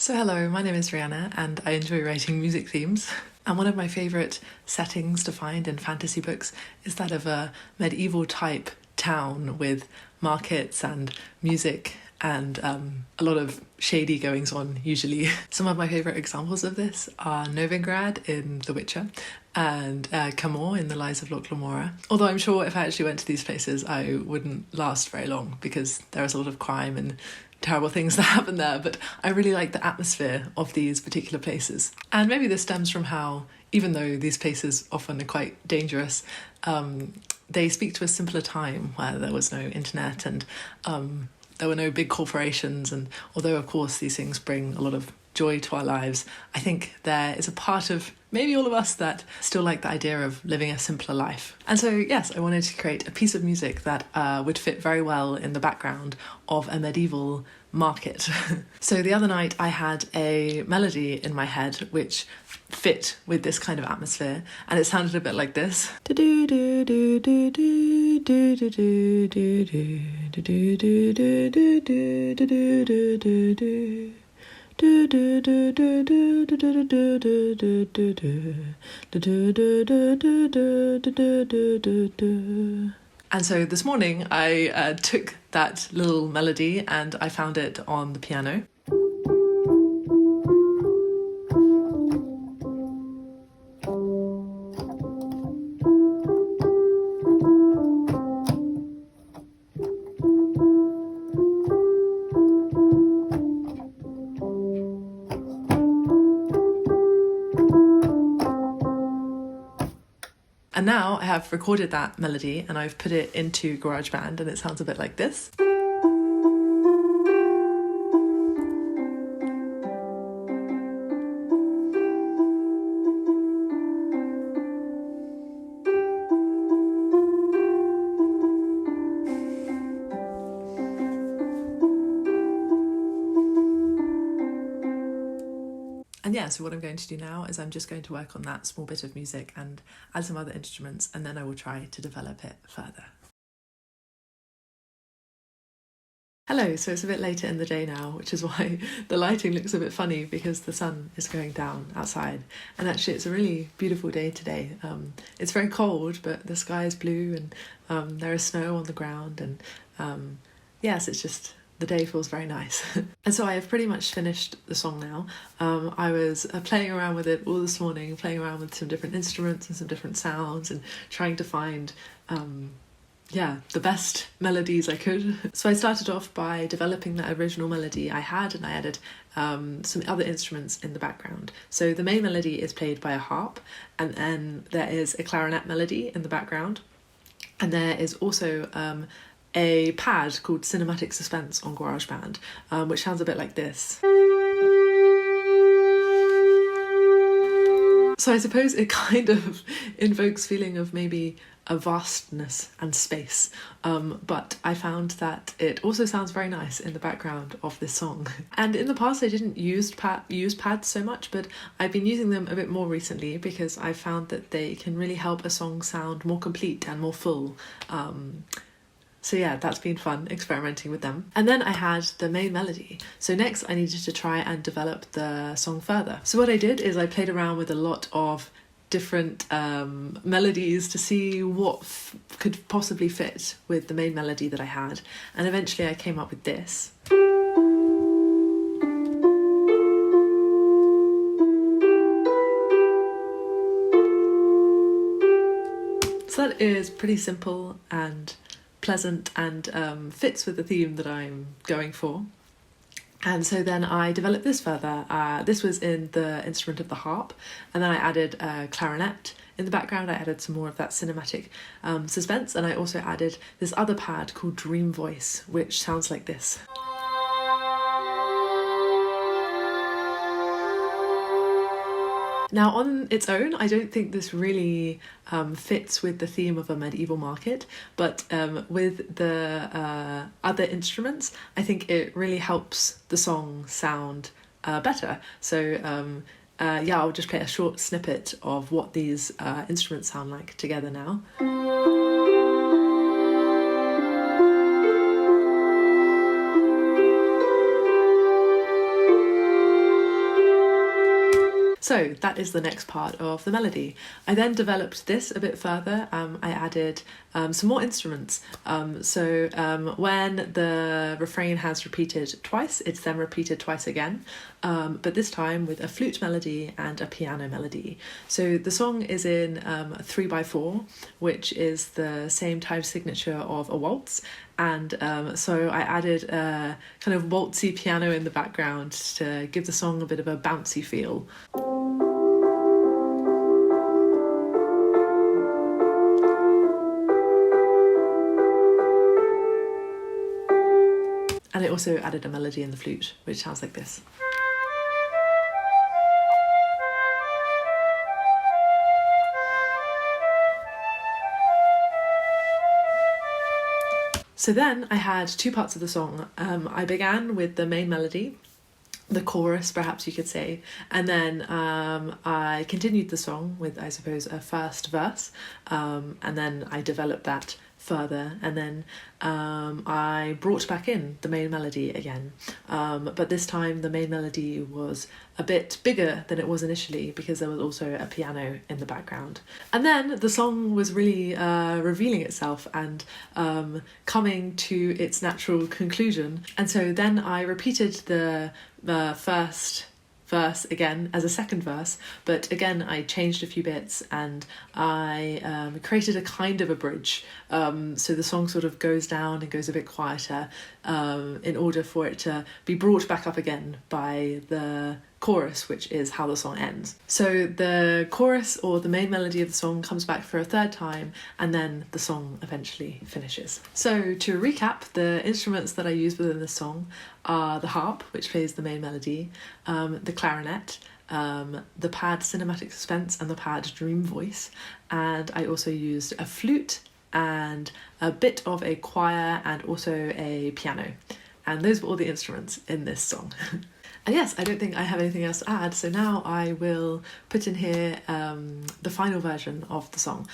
So hello, my name is Rihanna and I enjoy writing music themes. And one of my favourite settings to find in fantasy books is that of a medieval type town with markets and music and a lot of shady goings on usually. Some of my favourite examples of this are Novigrad in The Witcher and Camor in The Lies of Locke Lamora. Although I'm sure if I actually went to these places I wouldn't last very long because there is a lot of crime and terrible things that happen there, but I really like the atmosphere of these particular places. And maybe this stems from how, even though these places often are quite dangerous, they speak to a simpler time where there was no internet and there were no big corporations, and although of course these things bring a lot of joy to our lives, I think there is a part of maybe all of us that still like the idea of living a simpler life. And so yes, I wanted to create a piece of music that would fit very well in the background of a medieval market. So the other night I had a melody in my head which fit with this kind of atmosphere, and it sounded a bit like this. And so this morning I took that little melody and I found it on the piano. And now I have recorded that melody and I've put it into GarageBand and it sounds a bit like this. And yeah, so what I'm going to do now is I'm just going to work on that small bit of music and add some other instruments, and then I will try to develop it further. Hello, so it's a bit later in the day now, which is why the lighting looks a bit funny because the sun is going down outside. And actually it's a really beautiful day today. It's very cold, but the sky is blue and there is snow on the ground, and yes, it's just, the day feels very nice. And so I have pretty much finished the song now. I was playing around with it all this morning, playing around with some different instruments and some different sounds and trying to find the best melodies I could. So I started off by developing that original melody I had, and I added some other instruments in the background. So the main melody is played by a harp, and then there is a clarinet melody in the background, and there is also a pad called Cinematic Suspense on GarageBand, which sounds a bit like this. So I suppose it kind of invokes feeling of maybe a vastness and space, but I found that it also sounds very nice in the background of this song. And in the past I didn't use pads so much, but I've been using them a bit more recently because I found that they can really help a song sound more complete and more full. So yeah, that's been fun experimenting with them. And then I had the main melody. So next I needed to try and develop the song further. So what I did is I played around with a lot of different melodies to see what could possibly fit with the main melody that I had. And eventually I came up with this. So that is pretty simple and pleasant and fits with the theme that I'm going for. And so then I developed this further. This was in the instrument of the harp, and then I added a clarinet in the background. I added some more of that cinematic suspense, and I also added this other pad called Dream Voice, which sounds like this. Now on its own, I don't think this really fits with the theme of a medieval market, but with the other instruments, I think it really helps the song sound better. So yeah, I'll just play a short snippet of what these instruments sound like together now. So that is the next part of the melody. I then developed this a bit further. I added some more instruments. When the refrain has repeated twice, it's then repeated twice again, but this time with a flute melody and a piano melody. So the song is in 3/4, which is the same time signature of a waltz. And so I added a kind of waltzy piano in the background to give the song a bit of a bouncy feel. And I also added a melody in the flute, which sounds like this. So then I had two parts of the song. I began with the main melody, the chorus, perhaps you could say, and then I continued the song with, I suppose, a first verse, and then I developed that further, and then I brought back in the main melody again, but this time the main melody was a bit bigger than it was initially because there was also a piano in the background. And then the song was really revealing itself and coming to its natural conclusion, and so then I repeated the first verse again as a second verse, but again I changed a few bits and I created a kind of a bridge, so the song sort of goes down and goes a bit quieter in order for it to be brought back up again by the chorus, which is how the song ends. So the chorus, or the main melody of the song, comes back for a third time and then the song eventually finishes. So to recap, the instruments that I use within the song are the harp, which plays the main melody, the clarinet, the pad Cinematic Suspense and the pad Dream Voice, and I also used a flute and a bit of a choir and also a piano. And those were all the instruments in this song. And yes, I don't think I have anything else to add, so now I will put in here the final version of the song.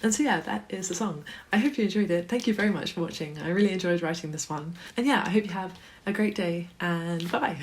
And so yeah, that is the song. I hope you enjoyed it. Thank you very much for watching. I really enjoyed writing this one. And yeah, I hope you have a great day and bye.